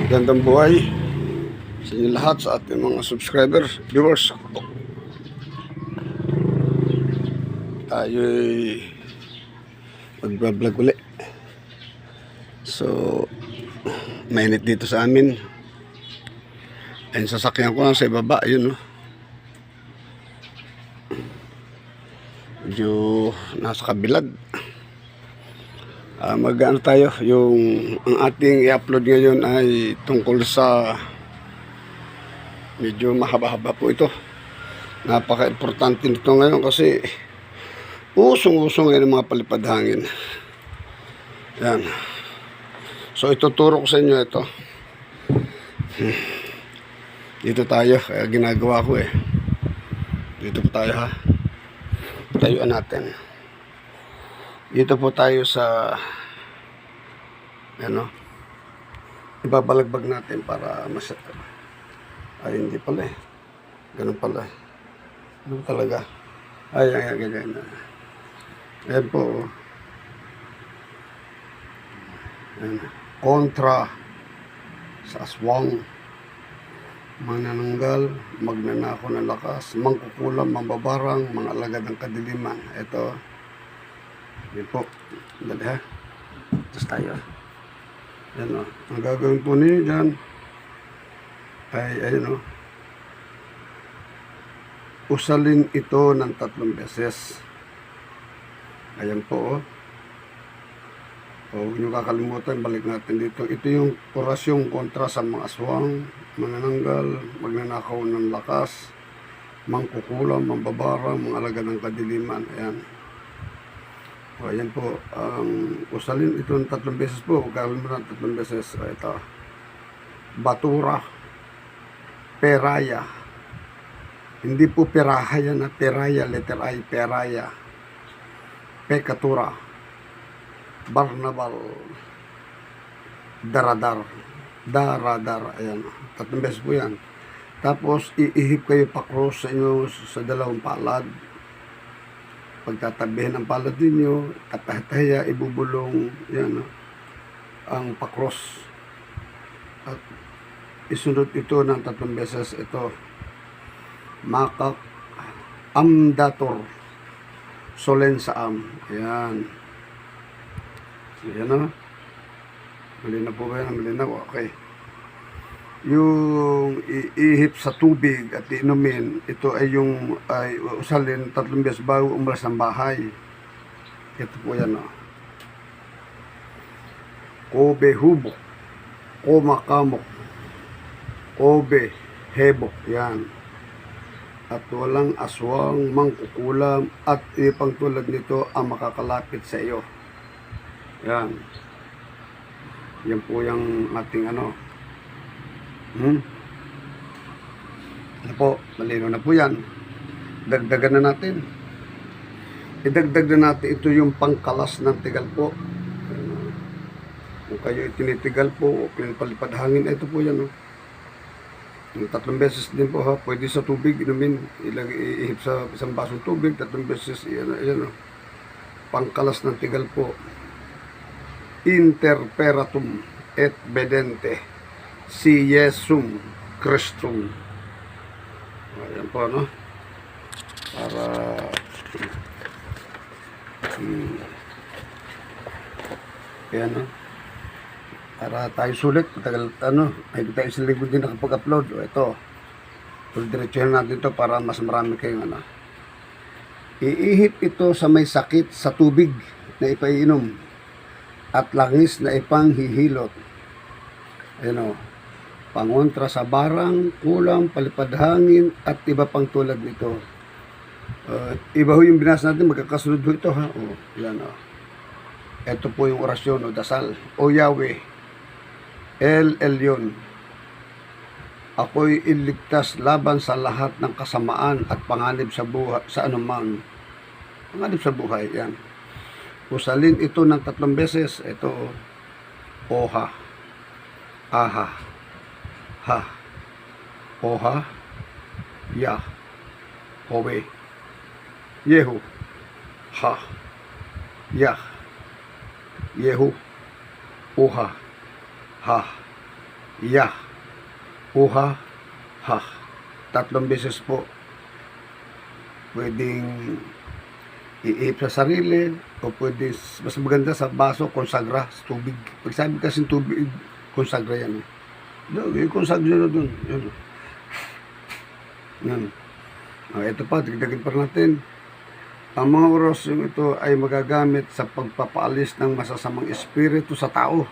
Magandang buhay sa inyo lahat, sa ating mga subscriber, viewers. Tayo'y mag-vlog ulit. So, mainit dito sa amin. Ayun, sasakyan ko lang sa ibaba, yun, no? Medyo nasa kabilad. Mag-ano tayo, ang ating i-upload ngayon ay tungkol sa medyo mahaba-haba po ito. Napaka-importante nito ngayon kasi usong-usong ngayon ang mga palipad hangin. Yan. So ituturo ko sa inyo ito. Dito tayo, kaya ginagawa ko eh. Dito po tayo, ha. Tayuan natin. Dito po tayo sa ano, ibabalagbag natin para mas ay hindi pala eh. Ganun pala eh. Ganun talaga. Ay, ganyan. Ayan po. Ayan. Kontra sa aswang, manananggal, magnanakaw ng lakas, mangkukulam, mambabarang, mga alagad ng kadiliman. Ito. Yan po. Dali, ha. Tapos tayo. Yan o. Ang gagawin po ninyo dyan ay, ayun o. Usalin ito ng 3 beses. Ayan po o. Huwag nyo kakalimutan, balik natin dito. Ito yung orasyong kontra sa mga aswang, manananggal, magnanakaw ng lakas, mangkukulam, mambabarang, mga alagad ng kadiliman. Ayan. O, ayan po, usalin ito ng 3 beses po. Gawin mo ng 3 beses. O, ito. Batura. Peraya. Hindi po peraha yan, na peraya, letter I, peraya. Pekatura. Barnabal. Daradar. Daradar. Ayan. 3 beses po yan. Tapos, iihip kayo pakros sa inyo sa 2 palad. Pagtatabihin ang palad ninyo, tapahitaya, ibubulong, yan, ang pakros. At isunod ito ng 3 beses. Ito, makak, amdator, solen sa am. Ayan. Ayan na. Malinaw po ba yan? Malinaw? Okay. Yung iihip sa tubig at inumin, ito ay yung usalin 3 beses bago umalis ng bahay. Ito po yan, o. Kobe hubok, koma kamok, kobe hebok, yan. At walang aswang, mangkukulam at ipang tulad nito ang makakalapit sa iyo. Yan. Yan po yung ating ano. Ano po, malino na po yan. Dagdagan na natin. Idagdag na natin ito yung pangkalas ng tigal po. Kung kayo itinitigal po, pinapalipad hangin, ito po yan. Yung 3 beses din po, ha. Pwede sa tubig, inumin, ihip sa isang basong tubig, 3 beses, yan. Pangkalas ng tigal po. Interperatum et bedente. Si Yesum Christum. Ayan po, no? Para ayan, no? Para tayo sulit. Tagal, ay tayo isang linggo din nakapag-upload. O ito, diretsuhin natin ito para mas marami kayong iihip ito sa may sakit sa tubig na ipaiinom at langis na ipanghihilot. Ayan, o. Pangontra sa barang, kulang, palipad hangin, at iba pang tulad nito. Iba ho yung binasa natin, magkakasunod ho ito, ha. O, yan, o. Ito po yung orasyon o dasal. O Yahweh, El Elyon, ako'y iligtas laban sa lahat ng kasamaan at panganib sa buhay, sa anumang panganib sa buhay, yan. Usalin ito ng 3 beses. Ito, Oha, Aha, Ha, Oha, Ya, Howe, Yehu, Ha, Yah, Yehu, Oha, Ha, Ya, uha, ha. 3 beses po. Pwedeng iihip sa sarili o pwede mas maganda sa baso, konsagra, sa tubig. Pag sabi kasi tubig, konsagra yan. Yung konsagra na dun. Yan. Yan. Ito pa, tigdagin pa natin. Ang mga orasyon ito ay magagamit sa pagpapaalis ng masasamang espiritu sa tao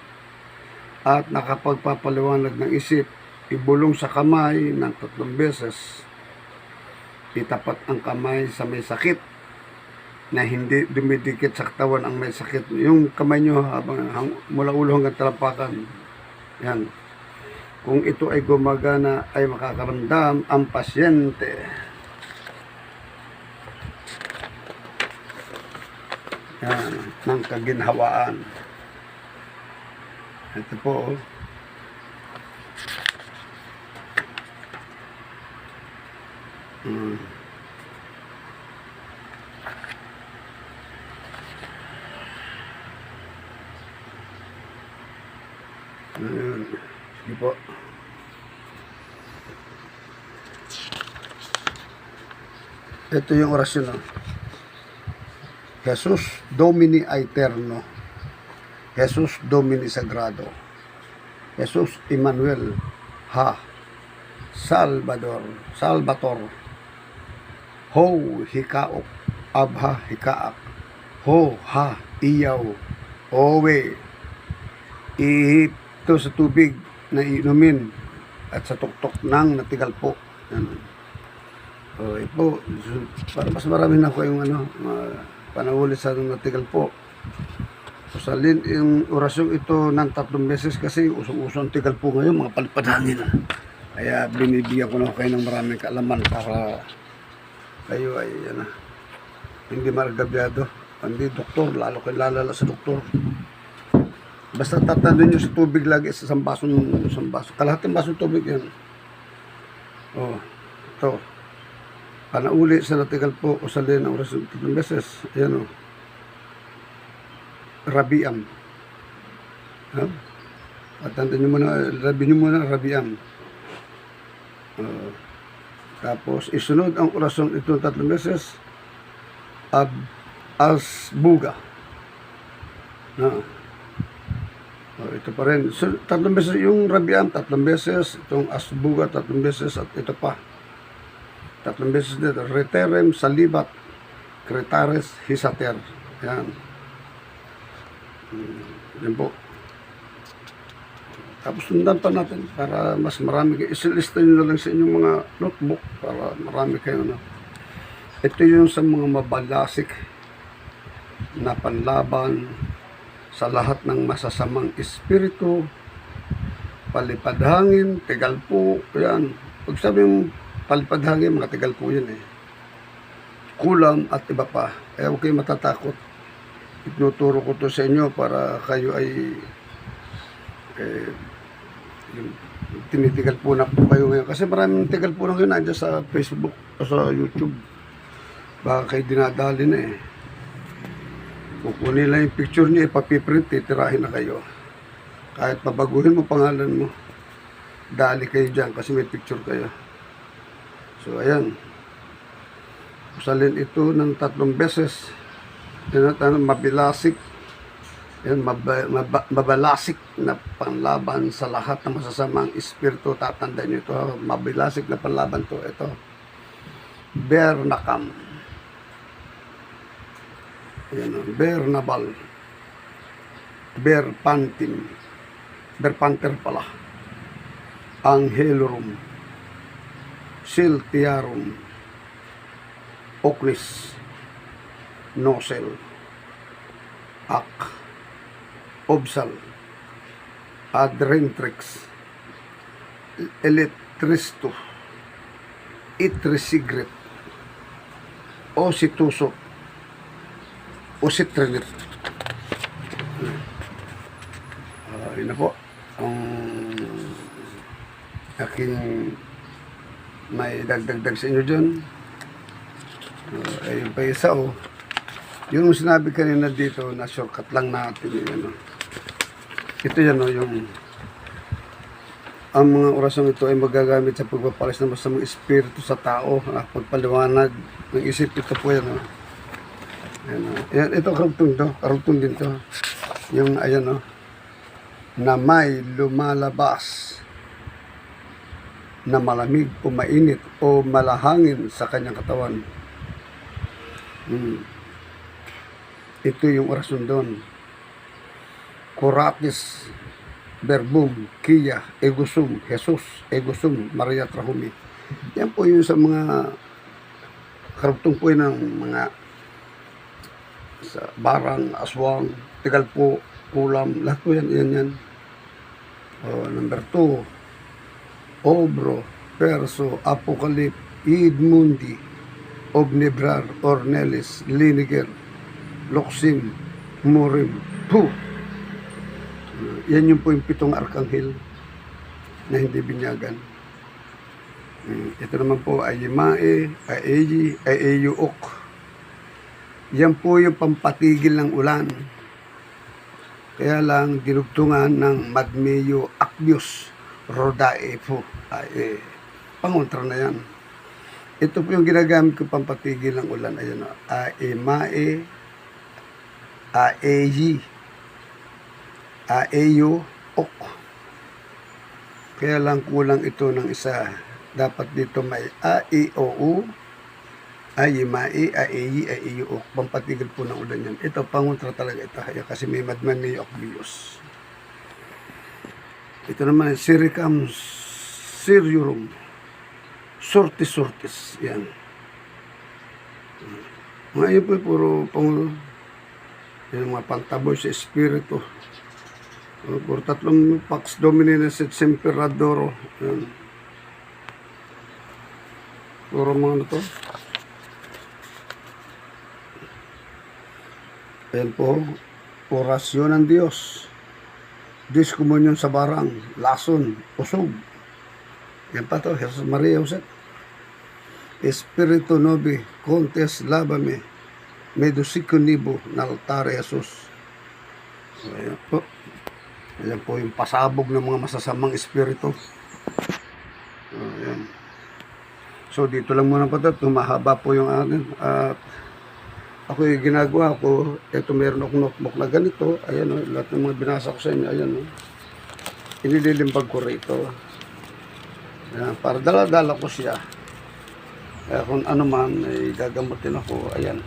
at nakapagpapaliwanag ng isip. Ibulong sa kamay ng 3 beses. Itapat ang kamay sa may sakit na hindi dumidikit sa katawan ang may sakit. Yung kamay nyo mula ulo hanggang talampakan. Yan. Kung ito ay gumagana ay makakaramdam ang pasyente. Yan, ng kaginhawaan. Ito po, oh. Ayun. Sige po. Ito yung orasyon, no? Jesus Domini Aeterno, Jesus Domini Sagrado, Jesus Emmanuel, ha, Salvator, ho, hikaok, abha, hikaak, ho, ha, iyaw, owe, ihip ito sa tubig na inumin at sa tuktok ng natigal po. Ito, para mas marami na ko yung panawuli sa natigal po. Salin yung orasyong ito ng 3 beses kasi usong-uso ang tigal po ngayon, mga palipadhangin. Kaya binibigyan ko na kayo ng maraming kaalaman para kayo ay hindi maragabyado. Hindi doktor, lalo kayo lalala sa doktor. Basta tatandaan nyo sa tubig lagi sa isang baso. Kalahating baso tubig yan. Ito. Panauli sa natigal po o salin ang orasyon 3 beses. Ayan o. Rabiam. At tandaan nyo muna, Rabiam. Tapos, isunod ang orasyon ito 3 beses. Asbuga. Ito pa rin. So, 3 beses yung Rabiam, 3 beses. Itong Asbuga, 3 beses. At ito pa. 3 beses dito. Reterem, Salibat, Cretares, Hisater. Yan. Yan po. Tapos sundan pa natin para mas marami kayo. Isilista nyo na lang sa inyong mga notebook para marami kayo Ito yung sa mga mabalasik na panlaban sa lahat ng masasamang espiritu, palipadhangin, tigalpo, yan. Pag sabi yung palipadhangin, mga tigalpo yan kulam at iba pa. Kaya huwag kayo matatakot. Ituturo ko to sa inyo para kayo ay tinitigal po na po kayo ngayon. Kasi maraming tigal po na kayo nandiyan sa Facebook o sa YouTube. Baka kayo dinadali na Kukunin lang yung picture niya, ipapiprint, titirahin na kayo. Kahit pabaguhin mo pangalan mo, dali kayo dyan kasi may picture kayo. So, ayan. Usalin ito ng 3 beses. Mabalasik. Yan, mabalasik na panlaban sa lahat ng masasamang espiritu. Tatandaan nyo ito. Mabalasik na panlaban to. Ito. Bernacam. Yan, Bernabal. Berpanter pala. Angelorum. Siltiarum. Ocnis. Nosel. Ak. Obsal, Adrentrix, Eletristo, Itrisigret, Osituso, Ositrinit. Yun na po ang aking may dagdag sa inyo dyan. Ayun pa isa yung sinabi kanina dito na shortcut lang natin yun. Ito yan yung ang mga orasyon ito ay magagamit sa pagpapalis ng masamang espiritu sa tao, pagpaliwanag ng isip. Ito po yan. Ayan, ayan, ito karugtong din to. Yung ayan na may lumalabas na malamig o mainit o malahangin sa kanyang katawan. Ito yung orasyon doon. Coratis verbum kia egosum Jesus egosum Maria Trahumi. Yan po yung sa mga karugtong po ng mga sa barang, aswang, tigal po, kulam, lahat po yan. Number 2, Obro, Perso, Apokalip, Id Mundi, Obnebrar, Ornelis, Liniger, Loksim, Murim, Puh. Yan yung po yung 7 arkanghel na hindi binyagan. Ito naman po ay Yimae, Aeyi, Aeyuok. Yan po yung pampatigil ng ulan. Kaya lang dinugtungan ng Madmeyo Akbios Rodae po. Pangontra na yan. Ito po yung ginagamit ko pampatigil ng ulan. Ayan o. Aemae, Aeyi, Aeyo, Ok. Kaya lang kulang ito ng isa. Dapat dito may A-I-O-U, Ayimae, Aeyi, Aeyo, Ok. Pampatigil po ng ulan yan. Ito, pangontra talaga ito. Kasi may Madmeyo Akbios. Ito naman ay Siricam Siriorum. Surtis. Yan. Ngayon po, puro yung mga pantaboy sa espiritu. Puro 3 Pax Domini et Semperadoro. Yan. Puro mga ano to. Ayan po, orasyon ng Diyos. Diskomunyon sa barang, lason, usog. Yan pa to, Jesus Maria Joseph. Espiritu Nobi, Contes Labame, Medusicum Nibo, Naltare Jesus. Ayan po. Ayan po yung pasabog ng mga masasamang espiritu. Ayan. So dito lang muna po ito, mahaba po yung akin. At ako yung ginagawa ko, ito meron akong notebook na ganito. Ayan lahat ng mga binasa ko sa inyo, ayan inililimbag ko rito. Ayan, para dala-dala ko siya. Kaya kung ano man, ay gagamutin ako. Ayan.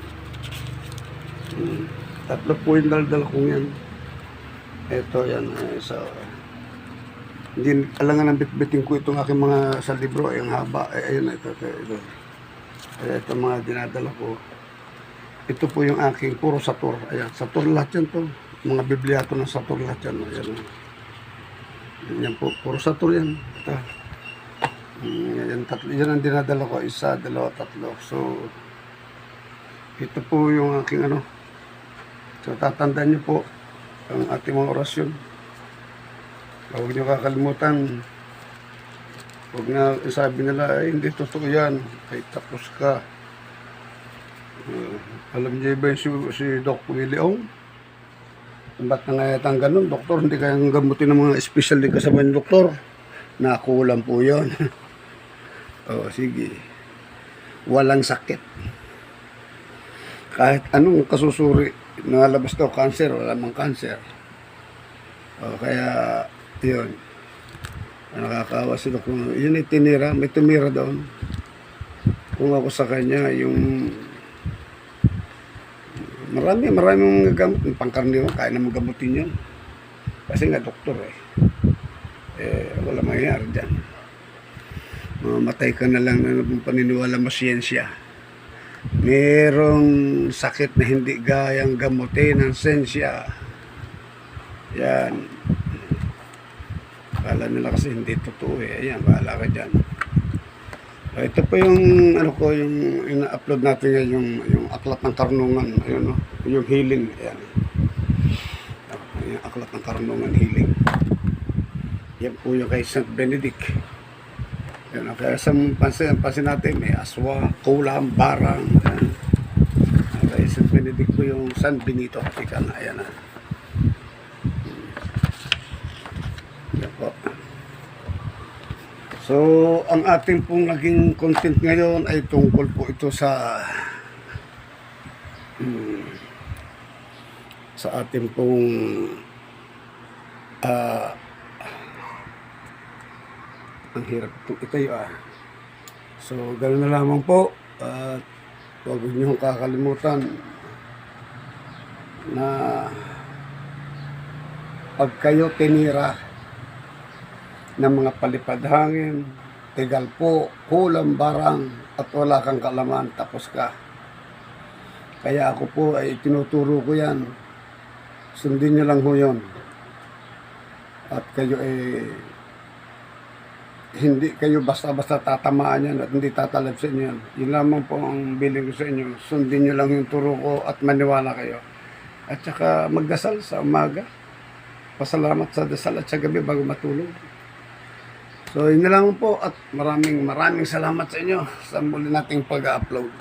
3 po yung dala-dala kong yan. Ito, yan. So, hindi alangan ng bitbitin ko itong aking mga sa libro. Yung haba. Ayan, ito. Ito mga dinadala ko. Ito po yung aking puro Satur. Ayan, Satur lahat yan to. Mga Bibliato ng Satur lahat yan. Ayan. Yan po, puro Satur yan. Ito. Yan ang dinadala ko. 1, 2, 3. So, ito po yung aking ano. So, tatandaan nyo po ang ating mga orasyon. Huwag nyo kakalimutan. Huwag na sabi nila, ay hindi totoo yan. Ay tapos ka. Alam niyo ba yung si Doc Willie Ong? Ba't nangayatang ganun? Doktor, hindi kayang gamutin ng mga special din kasama yung doktor. Nakulang po yun. Sige. Walang sakit. Kahit anong kasusuri, nalabas daw cancer, wala mang cancer. Kaya, yun. Nakakawa si doktor. Yun ay tinira, may tumira doon. Kung ako sa kanya, yung marami mong gamot ng pangkarniwan, kaya na magamutin yun kasi nga doktor wala mangyayari dyan. Mamatay ka na lang ng paniniwala mo siyensya. Merong sakit na hindi gayang gamutin ng siyensya. Yan, kala nila kasi hindi totoo ayan, bahala ka dyan. Ito po yung ano ko, yung ina-upload natin ngayon, yung Aklat ng Karunungan, ayun yung healing, ayan. Yung Aklat ng Karunungan healing. Yan po yung kay Saint Benedict. Yan, kaya sa pansin natin, may aswa, kulam, barang. Ayan. Kay Saint Benedict po yung San Benito, ika na, ayan Yan po. So, ang ating pong naging content ngayon ay tungkol po ito sa ating pong ang hirap itong itayo So, gano'n na lamang po. At huwag niyong kakalimutan na pag kayo tinira ng mga palipad hangin, tigal po, kulang barang, at wala kang kalaman, tapos ka. Kaya ako po ay tinuturo ko yan. Sundin nyo lang ho yun. At kayo ay hindi kayo basta-basta tatamaan yan at hindi tatalab sa inyo yan. Yun lamang po ang bilin ko sa inyo. Sundin nyo lang yung turo ko at maniwala kayo. At saka magdasal sa umaga. Pasalamat sa dasal at sa gabi bago matulog. So, yun na lang po at maraming salamat sa inyo sa muli nating pag-upload.